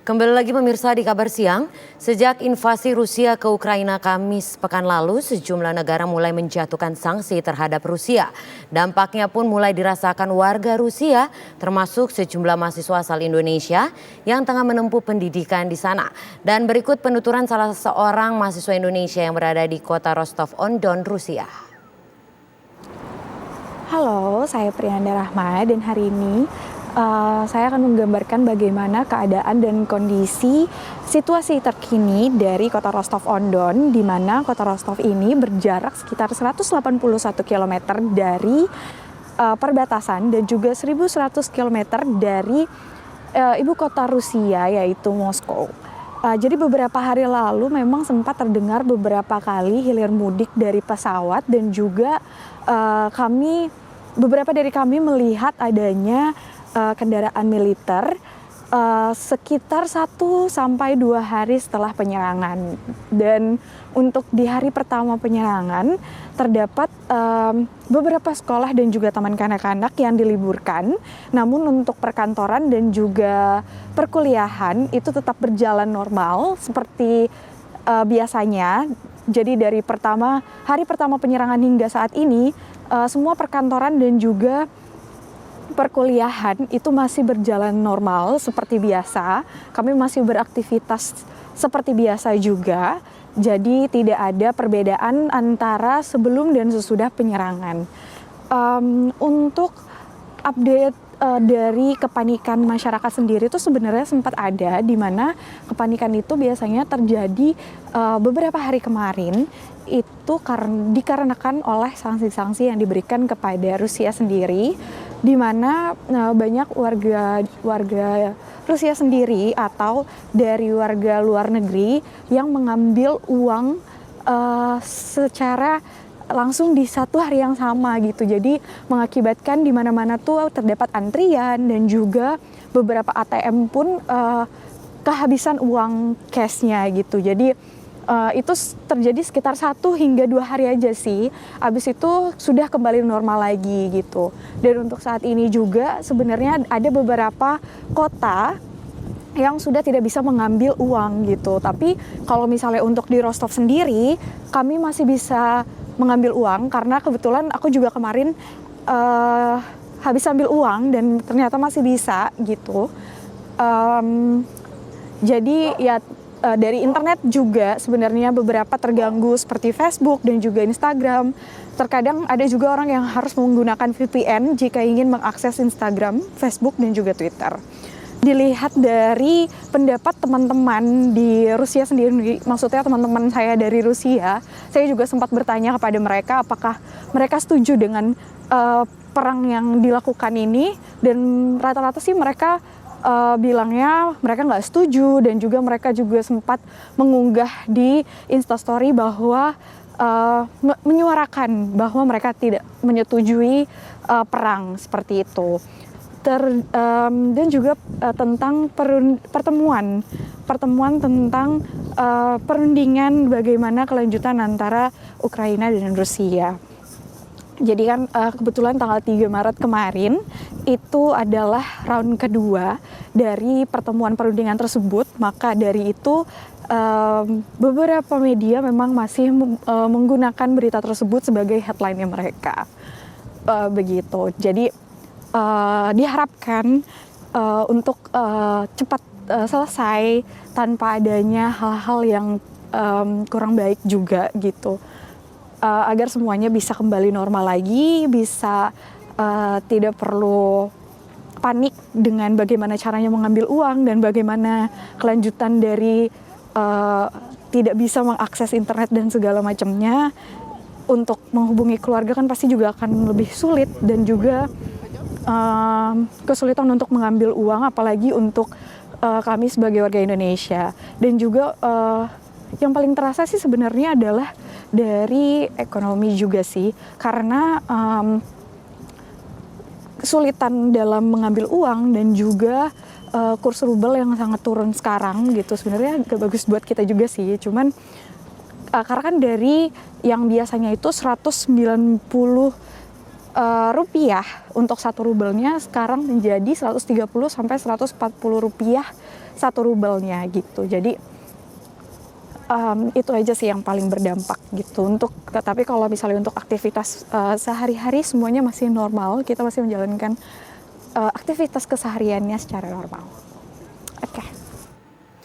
Kembali lagi pemirsa di Kabar Siang, sejak invasi Rusia ke Ukraina Kamis pekan lalu, sejumlah negara mulai menjatuhkan sanksi terhadap Rusia. Dampaknya pun mulai dirasakan warga Rusia, termasuk sejumlah mahasiswa asal Indonesia yang tengah menempuh pendidikan di sana. Dan berikut penuturan salah seorang mahasiswa Indonesia yang berada di kota Rostov-on-Don, Rusia. Halo, saya Prianda Rahma dan hari ini saya akan menggambarkan bagaimana keadaan dan kondisi situasi terkini dari kota Rostov-on-Don, di mana kota Rostov ini berjarak sekitar 181 km dari perbatasan dan juga 1.100 km dari ibu kota Rusia, yaitu Moskow. Jadi beberapa hari lalu memang sempat terdengar beberapa kali hilir mudik dari pesawat dan juga beberapa dari kami melihat adanya kendaraan militer sekitar 1 sampai 2 hari setelah penyerangan. Dan untuk di hari pertama penyerangan terdapat beberapa sekolah dan juga taman kanak-kanak yang diliburkan. Namun untuk perkantoran dan juga perkuliahan itu tetap berjalan normal seperti biasanya. Jadi dari hari pertama penyerangan hingga saat ini semua perkantoran dan juga perkuliahan itu masih berjalan normal seperti biasa. Kami masih beraktivitas seperti biasa juga. Jadi tidak ada perbedaan antara sebelum dan sesudah penyerangan. Untuk update dari kepanikan masyarakat sendiri itu sebenarnya sempat ada, di mana kepanikan itu biasanya terjadi beberapa hari kemarin itu dikarenakan oleh sanksi-sanksi yang diberikan kepada Rusia sendiri, di mana banyak warga Rusia sendiri atau dari warga luar negeri yang mengambil uang secara langsung di satu hari yang sama gitu. Jadi mengakibatkan di mana-mana tuh terdapat antrian dan juga beberapa ATM pun kehabisan uang cashnya gitu. Jadi itu terjadi sekitar 1 hingga 2 hari aja sih. Habis itu sudah kembali normal lagi gitu. Dan untuk saat ini juga sebenarnya ada beberapa kota yang sudah tidak bisa mengambil uang gitu. Tapi kalau misalnya untuk di Rostov sendiri, kami masih bisa mengambil uang karena kebetulan aku juga kemarin habis ambil uang dan ternyata masih bisa gitu. Jadi ya dari internet juga sebenarnya beberapa terganggu seperti Facebook dan juga Instagram. Terkadang ada juga orang yang harus menggunakan VPN jika ingin mengakses Instagram, Facebook dan juga Twitter. Dilihat dari pendapat teman-teman di Rusia sendiri, maksudnya teman-teman saya dari Rusia, saya juga sempat bertanya kepada mereka apakah mereka setuju dengan perang yang dilakukan ini, dan rata-rata sih mereka bilangnya mereka nggak setuju, dan juga mereka juga sempat mengunggah di Instastory bahwa menyuarakan bahwa mereka tidak menyetujui perang seperti itu. Dan juga tentang pertemuan tentang perundingan bagaimana kelanjutan antara Ukraina dan Rusia. Jadi kan kebetulan tanggal 3 Maret kemarin itu adalah round kedua dari pertemuan perundingan tersebut. Maka dari itu beberapa media memang masih menggunakan berita tersebut sebagai headline-nya mereka. Begitu. Jadi diharapkan untuk cepat selesai tanpa adanya hal-hal yang kurang baik juga gitu. Agar semuanya bisa kembali normal lagi, bisa tidak perlu panik dengan bagaimana caranya mengambil uang dan bagaimana kelanjutan dari tidak bisa mengakses internet dan segala macamnya. Untuk menghubungi keluarga kan pasti juga akan lebih sulit, dan juga kesulitan untuk mengambil uang, apalagi untuk kami sebagai warga Indonesia. Dan juga yang paling terasa sih sebenarnya adalah dari ekonomi juga sih, karena kesulitan dalam mengambil uang dan juga kurs rubel yang sangat turun sekarang gitu. Sebenarnya gak bagus buat kita juga sih, cuman karena kan dari yang biasanya itu 190 rupiah untuk 1 rubelnya sekarang menjadi 130 sampai 140 rupiah 1 rubelnya gitu. Jadi itu aja sih yang paling berdampak gitu. Tapi kalau misalnya untuk aktivitas sehari-hari semuanya masih normal, kita masih menjalankan aktivitas kesehariannya secara normal.